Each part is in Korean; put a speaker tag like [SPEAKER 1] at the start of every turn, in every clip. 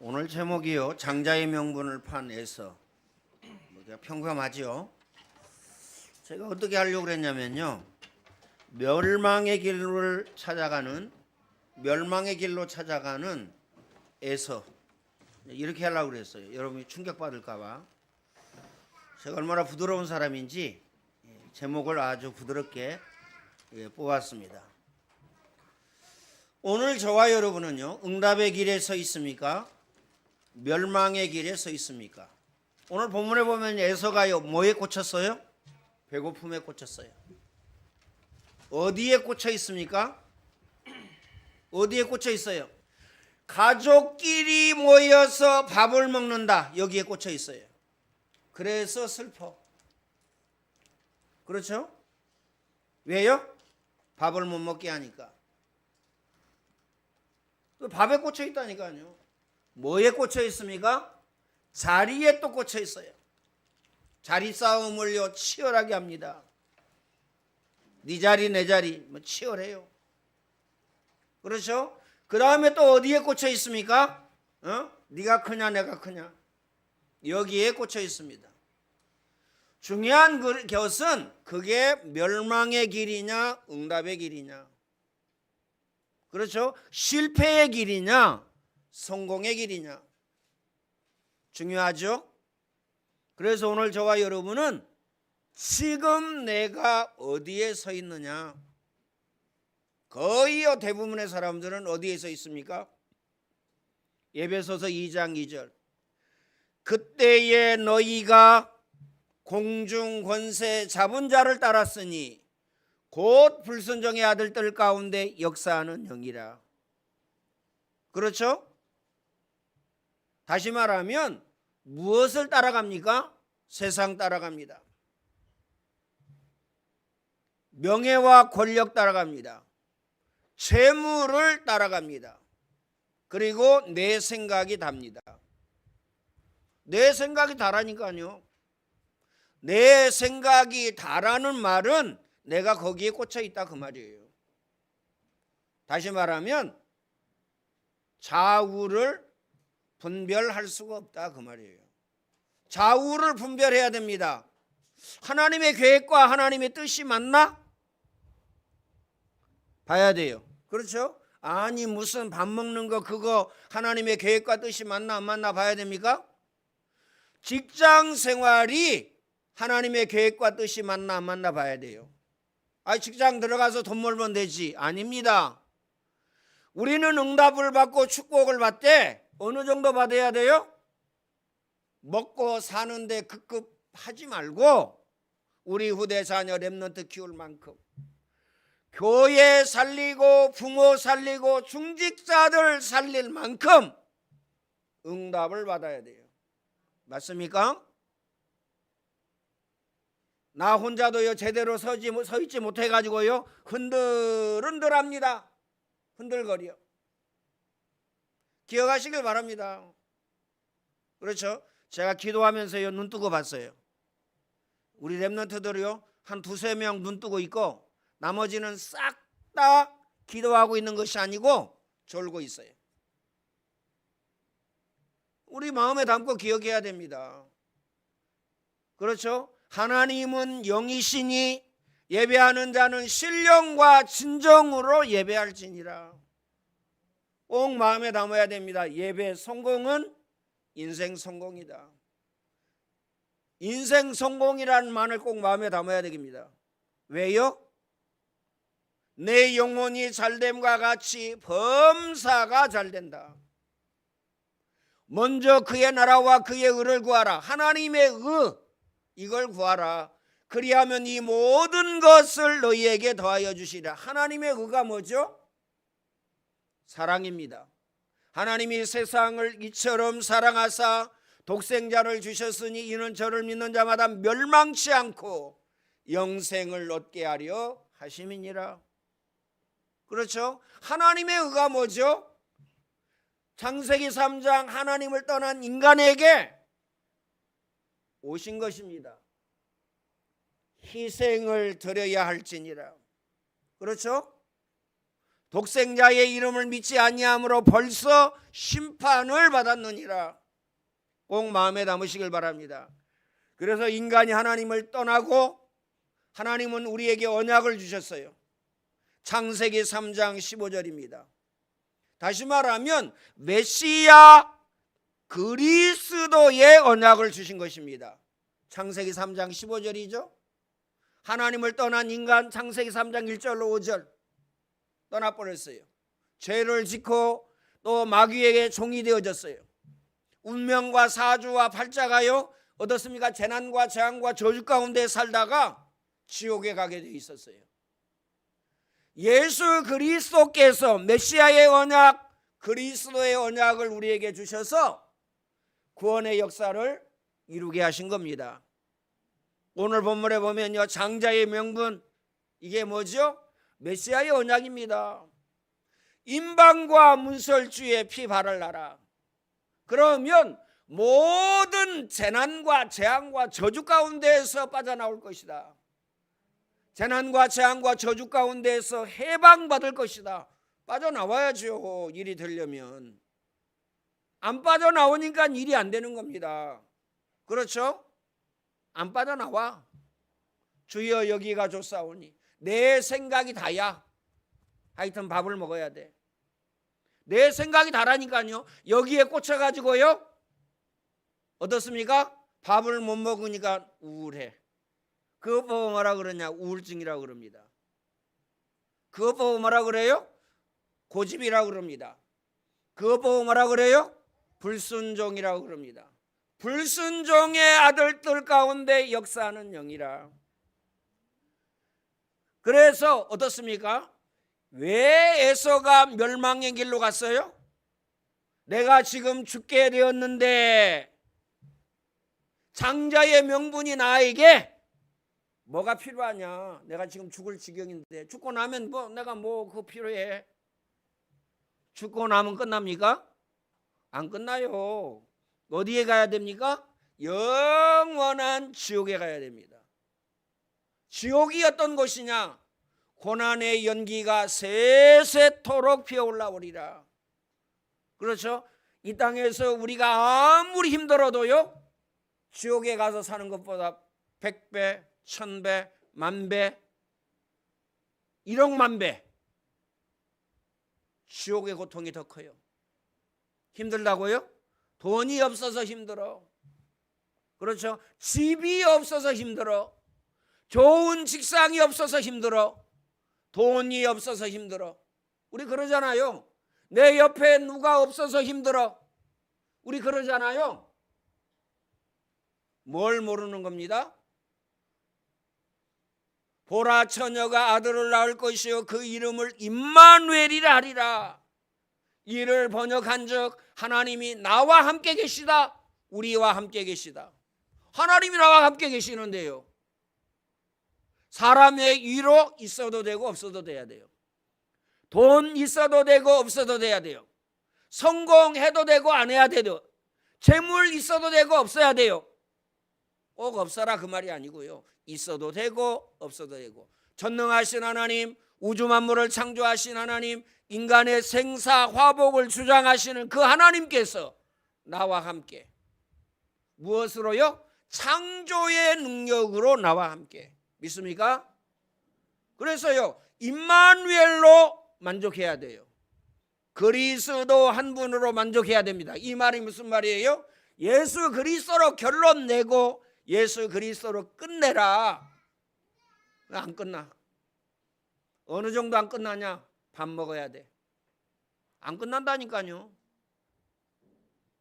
[SPEAKER 1] 오늘 제목이요. 장자의 명분을 판 에서. 평범하죠. 제가 어떻게 하려고 그랬냐면요. 멸망의 길로 찾아가는 에서 이렇게 하려고 그랬어요. 여러분이 충격받을까 봐. 제가 얼마나 부드러운 사람인지 제목을 아주 부드럽게 뽑았습니다. 오늘 저와 여러분은요. 응답의 길에 서 있습니까? 멸망의 길에 서 있습니까? 오늘 본문에 보면 에서가요. 뭐에 꽂혔어요? 배고픔에 꽂혔어요. 어디에 꽂혀 있습니까? 어디에 꽂혀 있어요? 가족끼리 모여서 밥을 먹는다. 여기에 꽂혀 있어요. 그래서 슬퍼. 그렇죠? 왜요? 밥을 못 먹게 하니까. 밥에 꽂혀 있다니까요. 뭐에 꽂혀 있습니까? 자리에 또 꽂혀 있어요. 자리 싸움을요 치열하게 합니다. 네 자리 내 자리 치열해요. 그렇죠? 그 다음에 또 어디에 꽂혀 있습니까? 네가 크냐 내가 크냐 여기에 꽂혀 있습니다. 중요한 것은 그게 멸망의 길이냐 응답의 길이냐, 그렇죠? 실패의 길이냐 성공의 길이냐 중요하죠. 그래서 오늘 저와 여러분은 지금 내가 어디에 서 있느냐, 거의 대부분의 사람들은 어디에 서 있습니까? 에베소서 2장 2절 그때에 너희가 공중 권세 잡은 자를 따랐으니 곧 불순종의 아들들 가운데 역사하는 영이라. 그렇죠? 다시 말하면 무엇을 따라갑니까? 세상 따라갑니다. 명예와 권력 따라갑니다. 재물을 따라갑니다. 그리고 내 생각이 답니다. 내 생각이 다라니까요. 내 생각이 다라는 말은 내가 거기에 꽂혀 있다 그 말이에요. 다시 말하면 좌우를 분별할 수가 없다 그 말이에요. 좌우를 분별해야 됩니다. 하나님의 계획과 하나님의 뜻이 맞나? 봐야 돼요. 그렇죠? 아니 무슨 밥 먹는 거 그거 하나님의 계획과 뜻이 맞나 안 맞나 봐야 됩니까? 직장 생활이 하나님의 계획과 뜻이 맞나 안 맞나 봐야 돼요. 직장 들어가서 돈 벌면 되지. 아닙니다. 우리는 응답을 받고 축복을 받되 어느 정도 받아야 돼요? 먹고 사는데 급급하지 말고 우리 후대 자녀 렘넌트 키울 만큼 교회 살리고 부모 살리고 중직자들 살릴 만큼 응답을 받아야 돼요. 맞습니까? 나 혼자도요 제대로 서 있지 못해가지고요 흔들흔들합니다. 흔들거려. 기억하시길 바랍니다. 그렇죠? 제가 기도하면서요 눈 뜨고 봤어요. 우리 렘넌트들이요 한 두세 명 눈 뜨고 있고 나머지는 싹 다 기도하고 있는 것이 아니고 졸고 있어요. 우리 마음에 담고 기억해야 됩니다. 그렇죠? 하나님은 영이시니 예배하는 자는 신령과 진정으로 예배할지니라. 꼭 마음에 담아야 됩니다. 예배 성공은 인생 성공이다. 인생 성공이라는 말을 꼭 마음에 담아야 됩니다. 왜요? 내 영혼이 잘됨과 같이 범사가 잘된다. 먼저 그의 나라와 그의 의를 구하라. 하나님의 의 이걸 구하라. 그리하면 이 모든 것을 너희에게 더하여 주시리라. 하나님의 의가 뭐죠? 사랑입니다. 하나님이 세상을 이처럼 사랑하사 독생자를 주셨으니 이는 저를 믿는 자마다 멸망치 않고 영생을 얻게 하려 하심이니라. 그렇죠? 하나님의 의가 뭐죠? 창세기 3장 하나님을 떠난 인간에게 오신 것입니다. 희생을 드려야 할지니라. 그렇죠? 독생자의 이름을 믿지 아니함으로 벌써 심판을 받았느니라. 꼭 마음에 담으시길 바랍니다. 그래서 인간이 하나님을 떠나고 하나님은 우리에게 언약을 주셨어요. 창세기 3장 15절입니다. 다시 말하면 메시아 그리스도의 언약을 주신 것입니다. 창세기 3장 15절이죠. 하나님을 떠난 인간, 창세기 3장 1절로 5절 떠나버렸어요. 죄를 짓고 또 마귀에게 종이 되어졌어요. 운명과 사주와 팔자가요 어떻습니까? 재난과 재앙과 저주 가운데 살다가 지옥에 가게 돼 있었어요. 예수 그리스도께서 메시아의 언약, 그리스도의 언약을 우리에게 주셔서 구원의 역사를 이루게 하신 겁니다. 오늘 본문에 보면요, 장자의 명분, 이게 뭐죠? 메시아의 언약입니다. 임방과 문설주의 피 바랄라라. 그러면 모든 재난과 재앙과 저주 가운데에서 빠져나올 것이다. 재난과 재앙과 저주 가운데에서 해방받을 것이다. 빠져나와야죠. 일이 되려면. 안 빠져나오니까 일이 안 되는 겁니다. 그렇죠? 안 빠져나와. 주여 여기가 좋사오니 내 생각이 다야. 하여튼 밥을 먹어야 돼. 내 생각이 다라니까요. 여기에 꽂혀가지고요 어떻습니까? 밥을 못 먹으니까 우울해. 그것 보고 뭐라 그러냐? 우울증이라고 그럽니다. 그것 보고 뭐라 그래요? 고집이라고 그럽니다. 그것 보고 뭐라 그래요? 불순종이라고 그럽니다. 불순종의 아들들 가운데 역사하는 영이라. 그래서 어떻습니까? 왜 에서가 멸망의 길로 갔어요? 내가 지금 죽게 되었는데 장자의 명분이 나에게 뭐가 필요하냐? 내가 지금 죽을 지경인데 죽고 나면 내가 그거 필요해? 죽고 나면 끝납니까? 안 끝나요. 어디에 가야 됩니까? 영원한 지옥에 가야 됩니다. 지옥이 어떤 곳이냐? 고난의 연기가 세세토록 피어올라오리라. 그렇죠? 이 땅에서 우리가 아무리 힘들어도요 지옥에 가서 사는 것보다 100배, 1000배, 10,000배, 1억 만배 지옥의 고통이 더 커요. 힘들다고요? 돈이 없어서 힘들어. 그렇죠? 집이 없어서 힘들어. 좋은 직장이 없어서 힘들어. 돈이 없어서 힘들어. 우리 그러잖아요. 내 옆에 누가 없어서 힘들어. 우리 그러잖아요. 뭘 모르는 겁니다? 보라 처녀가 아들을 낳을 것이요 그 이름을 임마누엘이라 하리라. 이를 번역한즉 하나님이 나와 함께 계시다. 우리와 함께 계시다. 하나님이 나와 함께 계시는데요. 사람의 위로 있어도 되고 없어도 돼야 돼요. 돈 있어도 되고 없어도 돼야 돼요. 성공해도 되고 안 해야 돼요. 재물 있어도 되고 없어야 돼요. 꼭 없어라 그 말이 아니고요. 있어도 되고 없어도 되고. 전능하신 하나님, 우주 만물을 창조하신 하나님, 인간의 생사 화복을 주장하시는 그 하나님께서 나와 함께 무엇으로요? 창조의 능력으로 나와 함께. 믿습니까? 그래서요 임마누엘로 만족해야 돼요. 그리스도 한 분으로 만족해야 됩니다. 이 말이 무슨 말이에요? 예수 그리스도로 결론 내고 예수 그리스도로 끝내라. 안 끝나. 어느 정도 안 끝나냐? 밥 먹어야 돼. 안 끝난다니까요.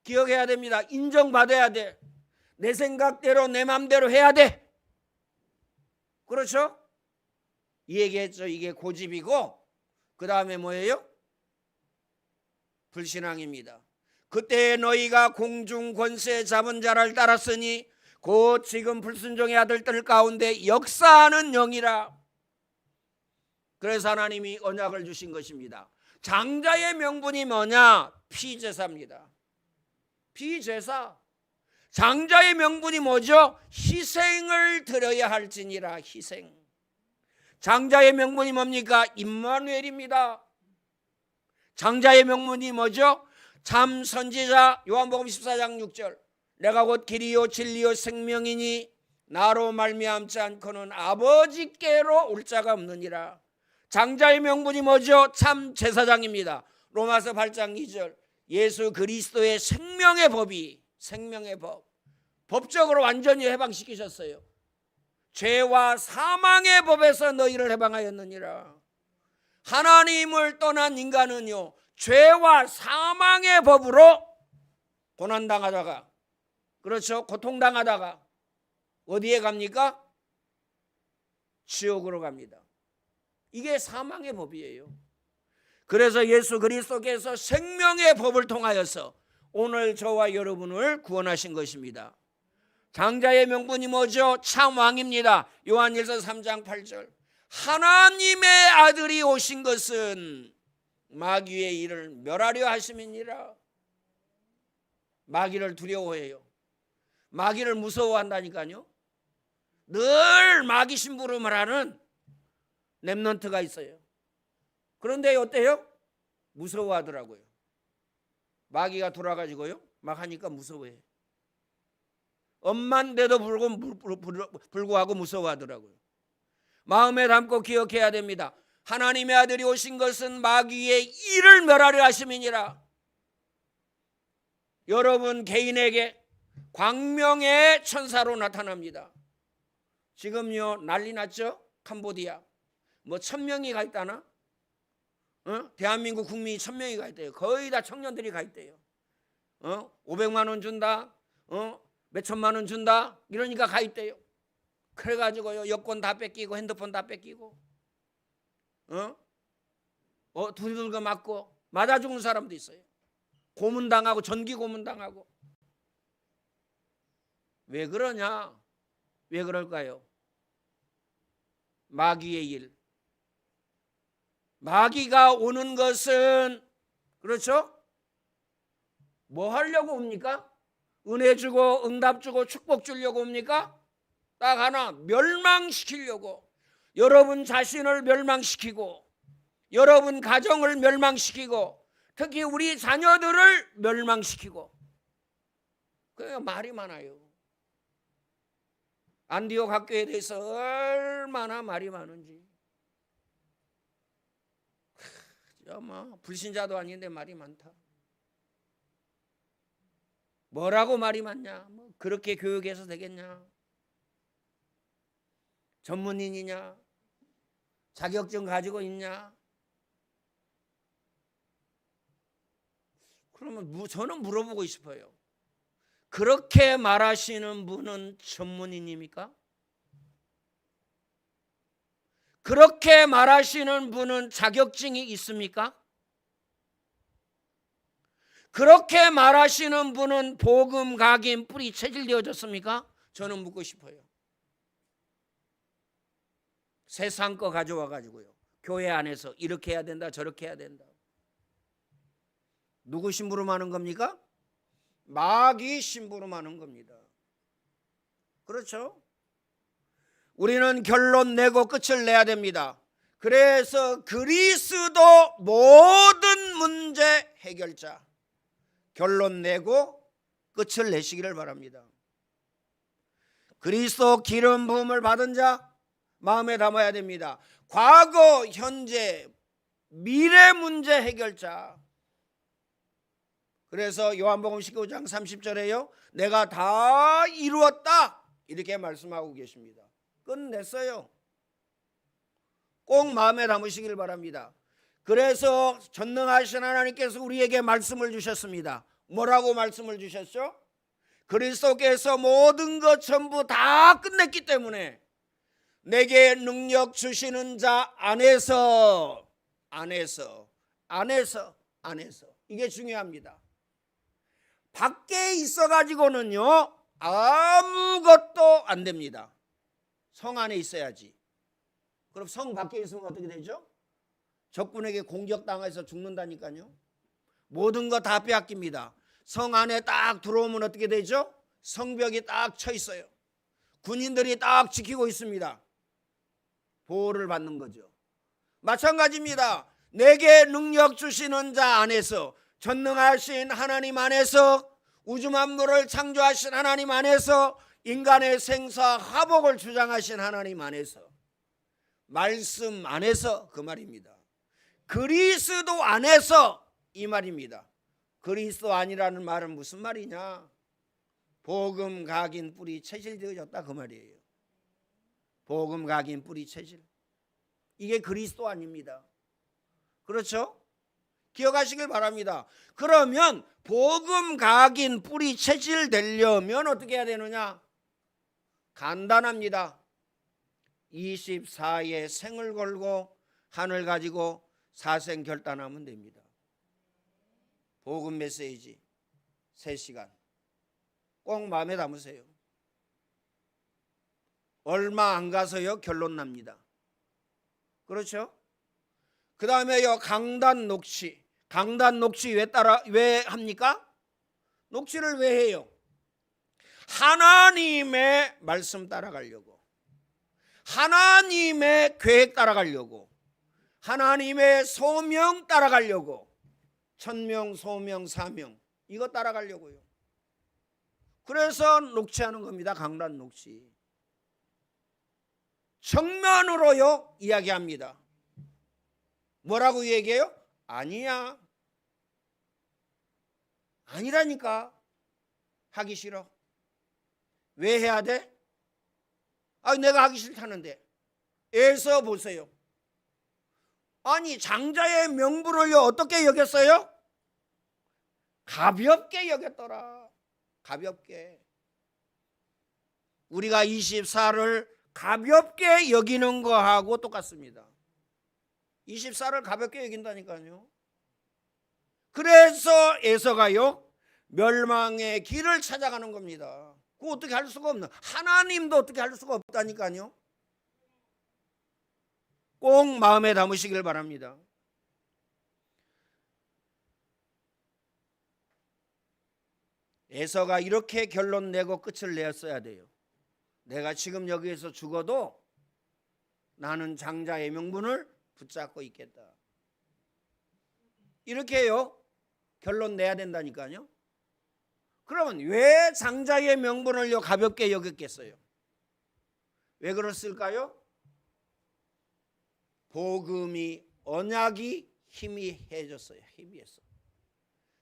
[SPEAKER 1] 기억해야 됩니다. 인정받아야 돼. 내 생각대로 내 맘대로 해야 돼. 그렇죠? 이 얘기했죠. 이게 고집이고 그 다음에 뭐예요? 불신앙입니다. 그때 너희가 공중 권세 잡은 자를 따랐으니 곧 지금 불순종의 아들들 가운데 역사하는 영이라. 그래서 하나님이 언약을 주신 것입니다. 장자의 명분이 뭐냐? 피제사입니다. 피제사. 장자의 명분이 뭐죠? 희생을 드려야 할지니라. 희생. 장자의 명분이 뭡니까? 임마누엘입니다. 장자의 명분이 뭐죠? 참 선지자 요한복음 14장 6절 내가 곧 길이요 진리요 생명이니 나로 말미암지 않고는 아버지께로 올 자가 없느니라. 장자의 명분이 뭐죠? 참 제사장입니다. 로마서 8장 2절 예수 그리스도의 생명의 법이 생명의 법 법적으로 완전히 해방시키셨어요. 죄와 사망의 법에서 너희를 해방하였느니라. 하나님을 떠난 인간은요 죄와 사망의 법으로 고난당하다가 그렇죠 고통당하다가 어디에 갑니까? 지옥으로 갑니다. 이게 사망의 법이에요. 그래서 예수 그리스도께서 생명의 법을 통하여서 오늘 저와 여러분을 구원하신 것입니다. 장자의 명분이 뭐죠? 참 왕입니다. 요한일서 3장 8절 하나님의 아들이 오신 것은 마귀의 일을 멸하려 하심이니라. 마귀를 두려워해요. 마귀를 무서워한다니까요. 늘 마귀 심부름을 하는 렘넌트가 있어요. 그런데 어때요? 무서워하더라고요. 마귀가 돌아가지고요 막 하니까 무서워해. 엄마인데도 불구하고 무서워하더라고요. 마음에 담고 기억해야 됩니다. 하나님의 아들이 오신 것은 마귀의 일을 멸하려 하심이니라. 여러분 개인에게 광명의 천사로 나타납니다. 지금요 난리 났죠? 캄보디아 뭐 1000명이 가 있다나? 대한민국 국민이 1000명이 가 있대요. 거의 다 청년들이 가 있대요. 500만 원 준다, 몇천만 원 준다 이러니까 가 있대요. 그래가지고요 여권 다 뺏기고 핸드폰 다 뺏기고 두들겨 맞고 맞아 죽는 사람도 있어요. 고문당하고 전기 고문당하고. 왜 그러냐? 왜 그럴까요? 마귀의 일. 마귀가 오는 것은 그렇죠? 뭐 하려고 옵니까? 은혜 주고 응답 주고 축복 주려고 옵니까? 딱 하나, 멸망시키려고. 여러분 자신을 멸망시키고 여러분 가정을 멸망시키고 특히 우리 자녀들을 멸망시키고. 그러니까 말이 많아요. 안디옥 학교에 대해서 얼마나 말이 많은지. 불신자도 아닌데 말이 많다. 뭐라고 말이 많냐? 그렇게 교육해서 되겠냐? 전문인이냐? 자격증 가지고 있냐? 그러면 저는 물어보고 싶어요. 그렇게 말하시는 분은 전문인입니까? 그렇게 말하시는 분은 자격증이 있습니까? 그렇게 말하시는 분은 복음 각인 뿌리 체질되어졌습니까? 저는 묻고 싶어요. 세상 거 가져와 가지고요 교회 안에서 이렇게 해야 된다 저렇게 해야 된다. 누구 심부름하는 겁니까? 마귀 심부름하는 겁니다. 그렇죠? 우리는 결론 내고 끝을 내야 됩니다. 그래서 그리스도 모든 문제 해결자. 결론 내고 끝을 내시기를 바랍니다. 그리스도 기름 부음을 받은 자 마음에 담아야 됩니다. 과거, 현재, 미래 문제 해결자. 그래서 요한복음 19장 30절에요 내가 다 이루었다 이렇게 말씀하고 계십니다. 끝냈어요. 꼭 마음에 담으시길 바랍니다. 그래서 전능하신 하나님께서 우리에게 말씀을 주셨습니다. 뭐라고 말씀을 주셨죠? 그리스도께서 모든 것 전부 다 끝냈기 때문에 내게 능력 주시는 자 안에서 이게 중요합니다. 밖에 있어가지고는요 아무것도 안 됩니다. 성 안에 있어야지. 그럼 성 밖에 있으면 어떻게 되죠? 적군에게 공격당해서 죽는다니까요. 모든 거 다 빼앗깁니다. 성 안에 딱 들어오면 어떻게 되죠? 성벽이 딱 쳐 있어요. 군인들이 딱 지키고 있습니다. 보호를 받는 거죠. 마찬가지입니다. 내게 능력 주시는 자 안에서, 전능하신 하나님 안에서, 우주 만물을 창조하신 하나님 안에서, 인간의 생사 화복을 주장하신 하나님 안에서, 말씀 안에서, 그 말입니다. 그리스도 안에서, 이 말입니다. 그리스도 아니라는 말은 무슨 말이냐? 복음 각인 뿌리 체질되어졌다, 그 말이에요. 복음 각인 뿌리 체질, 이게 그리스도 아닙니다. 그렇죠? 기억하시길 바랍니다. 그러면 복음 각인 뿌리 체질 되려면 어떻게 해야 되느냐? 간단합니다. 24에 생을 걸고 한을 가지고 사생 결단하면 됩니다. 복음 메시지 3시간 꼭 마음에 담으세요. 얼마 안 가서요 결론 납니다. 그렇죠? 그 다음에요 강단 녹취. 강단 녹취 왜 합니까? 녹취를 왜 해요? 하나님의 말씀 따라가려고, 하나님의 계획 따라가려고, 하나님의 소명 따라가려고, 천명, 소명, 사명, 이거 따라가려고요. 그래서 녹취하는 겁니다. 강단 녹취. 정면으로요 이야기합니다. 뭐라고 얘기해요? 아니야, 아니라니까. 하기 싫어. 왜 해야 돼? 내가 하기 싫다는데. 에서 보세요. 아니, 장자의 명분을요 어떻게 여겼어요? 가볍게 여겼더라. 가볍게. 우리가 24를 가볍게 여기는 거하고 똑같습니다. 24를 가볍게 여긴다니까요. 그래서 에서가요 멸망의 길을 찾아가는 겁니다. 그거 어떻게 할 수가 없나? 하나님도 어떻게 할 수가 없다니까요. 꼭 마음에 담으시길 바랍니다. 에서가 이렇게 결론 내고 끝을 내었어야 돼요. 내가 지금 여기에서 죽어도 나는 장자의 명분을 붙잡고 있겠다. 이렇게요 결론 내야 된다니까요. 그러면 왜 장자의 명분을요 가볍게 여겼겠어요? 왜 그랬을까요? 복음이, 언약이 힘이 해졌어요. 힘이었어.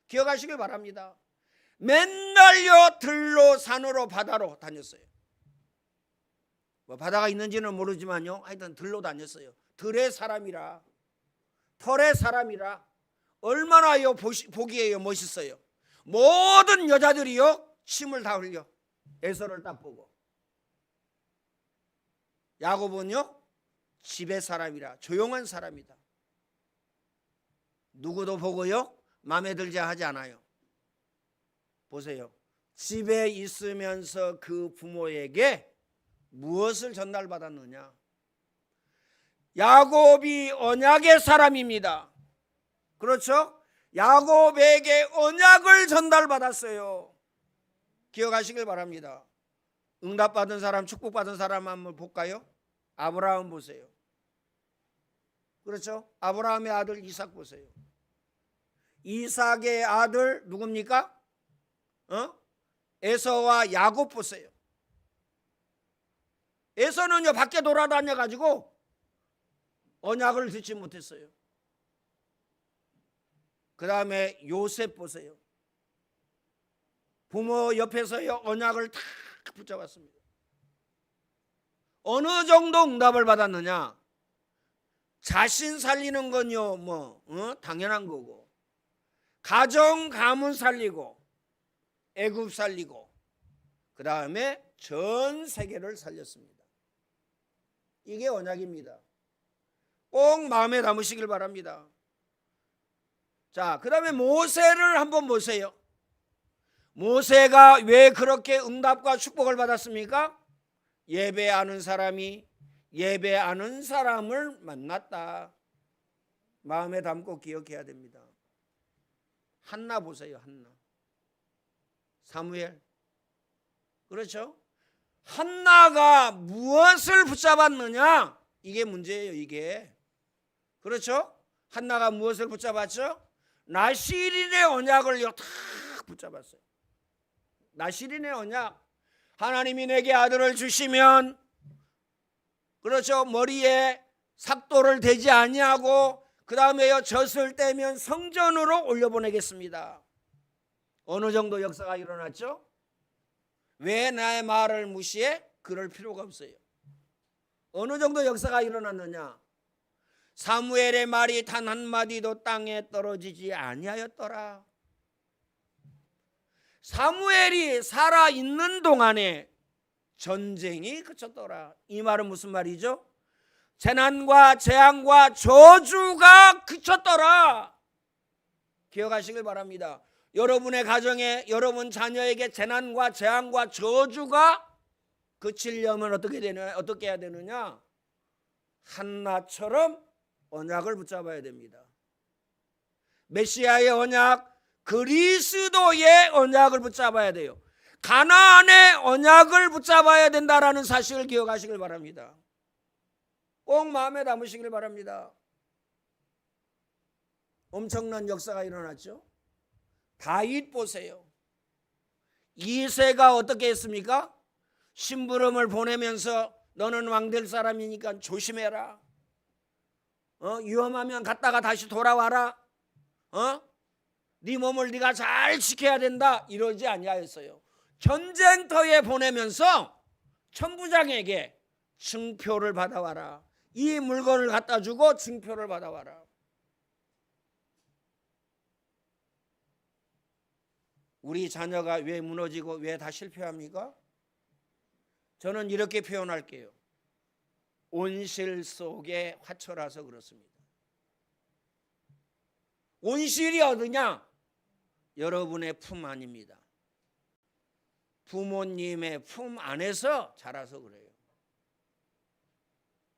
[SPEAKER 1] 기억하시길 바랍니다. 맨날요 들로 산으로 바다로 다녔어요. 뭐 바다가 있는지는 모르지만요 하여튼 들로 다녔어요. 들의 사람이라, 털의 사람이라 얼마나요 보기에요 멋있어요. 모든 여자들이요 침을 다 흘려. 에서를 딱 보고. 야곱은요 집의 사람이라 조용한 사람이다. 누구도 보고요 마음에 들지 하지 않아요. 보세요. 집에 있으면서 그 부모에게 무엇을 전달받았느냐? 야곱이 언약의 사람입니다. 그렇죠? 야곱에게 언약을 전달받았어요. 기억하시길 바랍니다. 응답받은 사람, 축복받은 사람 한번 볼까요? 아브라함 보세요. 그렇죠? 아브라함의 아들 이삭 보세요. 이삭의 아들 누굽니까? 에서와 야곱 보세요. 에서는요 밖에 돌아다녀 가지고 언약을 듣지 못했어요. 그 다음에 요셉 보세요. 부모 옆에서요 언약을 탁 붙잡았습니다. 어느 정도 응답을 받았느냐? 자신 살리는 건요 당연한 거고, 가정 가문 살리고, 애굽 살리고, 그 다음에 전 세계를 살렸습니다. 이게 언약입니다. 꼭 마음에 담으시길 바랍니다. 자, 그 다음에 모세를 한번 보세요. 모세가 왜 그렇게 응답과 축복을 받았습니까? 예배하는 사람이 예배하는 사람을 만났다. 마음에 담고 기억해야 됩니다. 한나 보세요. 한나, 사무엘. 그렇죠? 한나가 무엇을 붙잡았느냐? 이게 문제예요. 이게. 그렇죠? 한나가 무엇을 붙잡았죠? 나실인의 언약을요 다 붙잡았어요. 나실인의 언약. 하나님이 내게 아들을 주시면, 그렇죠, 머리에 삭도를 대지 아니하고 그 다음에요 젖을 떼면 성전으로 올려보내겠습니다. 어느 정도 역사가 일어났죠? 왜 나의 말을 무시해? 그럴 필요가 없어요. 어느 정도 역사가 일어났느냐? 사무엘의 말이 단 한마디도 땅에 떨어지지 아니하였더라. 사무엘이 살아있는 동안에 전쟁이 그쳤더라. 이 말은 무슨 말이죠? 재난과 재앙과 저주가 그쳤더라. 기억하시길 바랍니다. 여러분의 가정에, 여러분 자녀에게 재난과 재앙과 저주가 그치려면 어떻게 해야 되느냐? 한나처럼 언약을 붙잡아야 됩니다. 메시아의 언약, 그리스도의 언약을 붙잡아야 돼요. 가나안의 언약을 붙잡아야 된다라는 사실을 기억하시길 바랍니다. 꼭 마음에 담으시길 바랍니다. 엄청난 역사가 일어났죠. 다윗 보세요. 이새가 어떻게 했습니까? 심부름을 보내면서 너는 왕 될 사람이니까 조심해라. 위험하면 갔다가 다시 돌아와라. 네 몸을 네가 잘 지켜야 된다. 이러지 아니하였어요. 전쟁터에 보내면서 천부장에게 증표를 받아와라. 이 물건을 갖다 주고 증표를 받아와라. 우리 자녀가 왜 무너지고 왜 다 실패합니까? 저는 이렇게 표현할게요. 온실 속의 화초라서 그렇습니다. 온실이 어디냐? 여러분의 품 안입니다. 부모님의 품 안에서 자라서 그래요.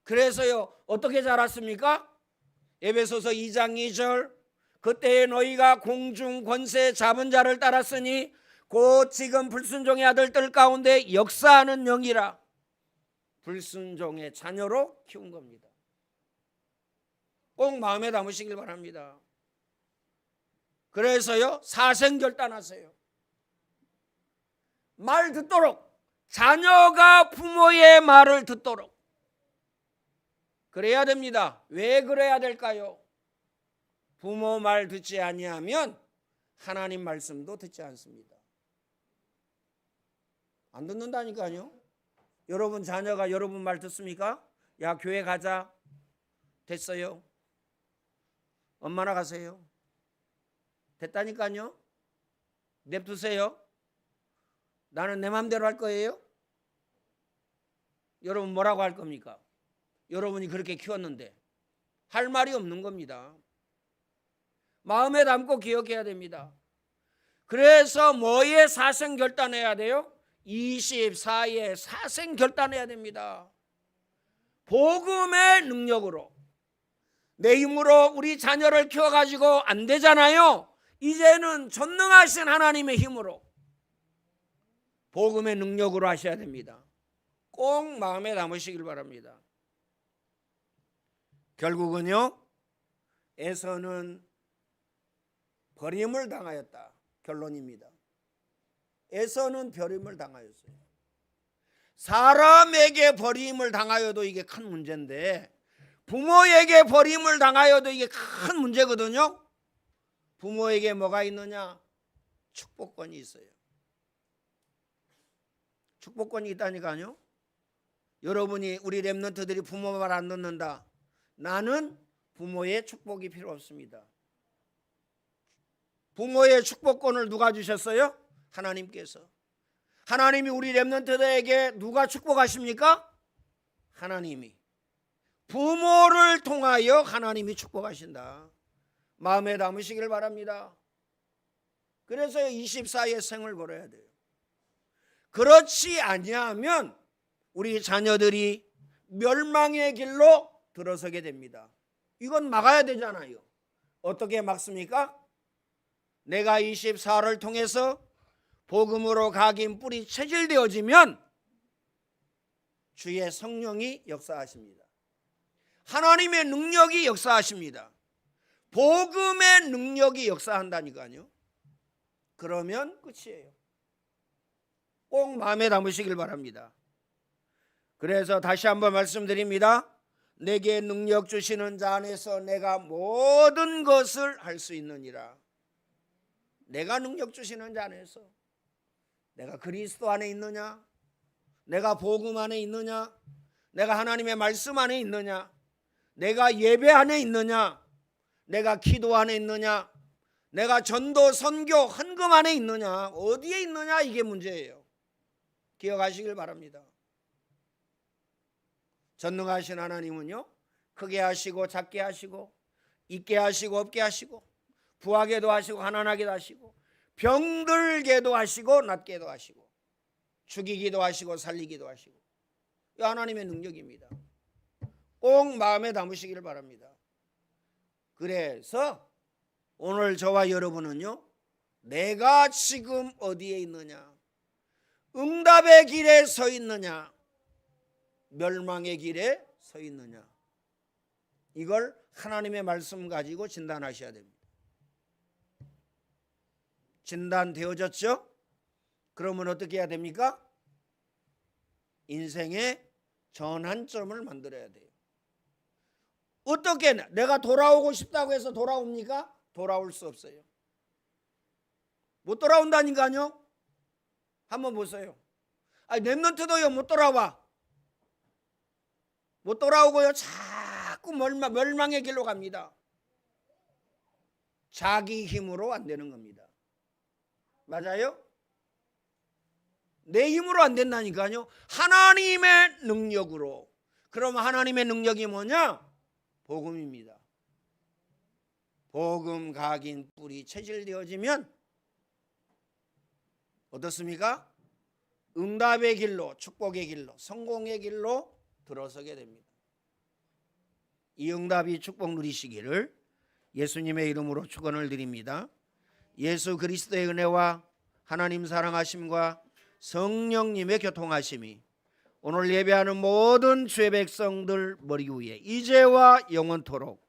[SPEAKER 1] 그래서요 어떻게 자랐습니까? 에베소서 2장 2절 그때에 너희가 공중 권세 잡은 자를 따랐으니 곧 지금 불순종의 아들들 가운데 역사하는 영이라. 불순종의 자녀로 키운 겁니다. 꼭 마음에 담으시길 바랍니다. 그래서요 사생결단하세요. 말 듣도록, 자녀가 부모의 말을 듣도록 그래야 됩니다. 왜 그래야 될까요? 부모 말 듣지 아니하면 하나님 말씀도 듣지 않습니다. 안 듣는다니까요. 여러분 자녀가 여러분 말 듣습니까? 야 교회 가자. 됐어요. 엄마나 가세요. 됐다니까요. 냅두세요. 나는 내 맘대로 할 거예요. 여러분 뭐라고 할 겁니까? 여러분이 그렇게 키웠는데 할 말이 없는 겁니다. 마음에 담고 기억해야 됩니다. 그래서 뭐에 사생결단해야 돼요? 24에 사생결단해야 됩니다. 복음의 능력으로. 내 힘으로 우리 자녀를 키워가지고 안 되잖아요. 이제는 전능하신 하나님의 힘으로 복음의 능력으로 하셔야 됩니다. 꼭 마음에 담으시길 바랍니다. 결국은요 에서는 버림을 당하였다. 결론입니다. 에서는 버림을 당하였어요. 사람에게 버림을 당하여도 이게 큰 문제인데 부모에게 버림을 당하여도 이게 큰 문제거든요. 부모에게 뭐가 있느냐? 축복권이 있어요. 축복권이 있다니까요. 여러분이 우리 렘넌트들이 부모 말 안 듣는다. 나는 부모의 축복이 필요 없습니다. 부모의 축복권을 누가 주셨어요? 하나님께서. 하나님이 우리 렘넌트들에게 누가 축복하십니까? 하나님이. 부모를 통하여 하나님이 축복하신다. 마음에 담으시길 바랍니다. 그래서 24의 생을 걸어야 돼요. 그렇지 아니하면 우리 자녀들이 멸망의 길로 들어서게 됩니다. 이건 막아야 되잖아요. 어떻게 막습니까? 내가 24를 통해서 복음으로 각인 뿌리 체질되어지면 주의 성령이 역사하십니다. 하나님의 능력이 역사하십니다. 복음의 능력이 역사한다니까요. 그러면 끝이에요. 꼭 마음에 담으시길 바랍니다. 그래서 다시 한번 말씀드립니다. 내게 능력 주시는 자 안에서 내가 모든 것을 할 수 있느니라. 내가 능력 주시는 자 안에서, 내가 그리스도 안에 있느냐, 내가 복음 안에 있느냐, 내가 하나님의 말씀 안에 있느냐, 내가 예배 안에 있느냐, 내가 기도 안에 있느냐, 내가 전도 선교 헌금 안에 있느냐, 어디에 있느냐, 이게 문제예요. 기억하시길 바랍니다. 전능하신 하나님은요, 크게 하시고 작게 하시고 있게 하시고 없게 하시고 부하게도 하시고 가난하게도 하시고 병들게도 하시고 낫게도 하시고 죽이기도 하시고 살리기도 하시고, 이 하나님의 능력입니다. 꼭 마음에 담으시기를 바랍니다. 그래서 오늘 저와 여러분은요, 내가 지금 어디에 있느냐, 응답의 길에 서 있느냐, 멸망의 길에 서 있느냐, 이걸 하나님의 말씀 가지고 진단하셔야 됩니다. 진단되어졌죠? 그러면 어떻게 해야 됩니까? 인생의 전환점을 만들어야 돼요. 어떻게 내가 돌아오고 싶다고 해서 돌아옵니까? 돌아올 수 없어요. 못 돌아온다니까요. 한번 보세요. 렘넌트도요 못 돌아와. 못 돌아오고요 자꾸 멸망의 길로 갑니다. 자기 힘으로 안 되는 겁니다. 맞아요? 내 힘으로 안 된다니까요. 하나님의 능력으로. 그러면 하나님의 능력이 뭐냐? 복음입니다. 복음 각인 뿌리 체질되어지면 어떻습니까? 응답의 길로, 축복의 길로, 성공의 길로 들어서게 됩니다. 이 응답이 축복 누리시기를 예수님의 이름으로 축원을 드립니다. 예수 그리스도의 은혜와 하나님 사랑하심과 성령님의 교통하심이 오늘 예배하는 모든 주의 백성들 머리 위에 이제와 영원토록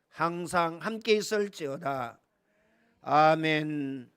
[SPEAKER 1] 항상 함께 있을지어다. 아멘.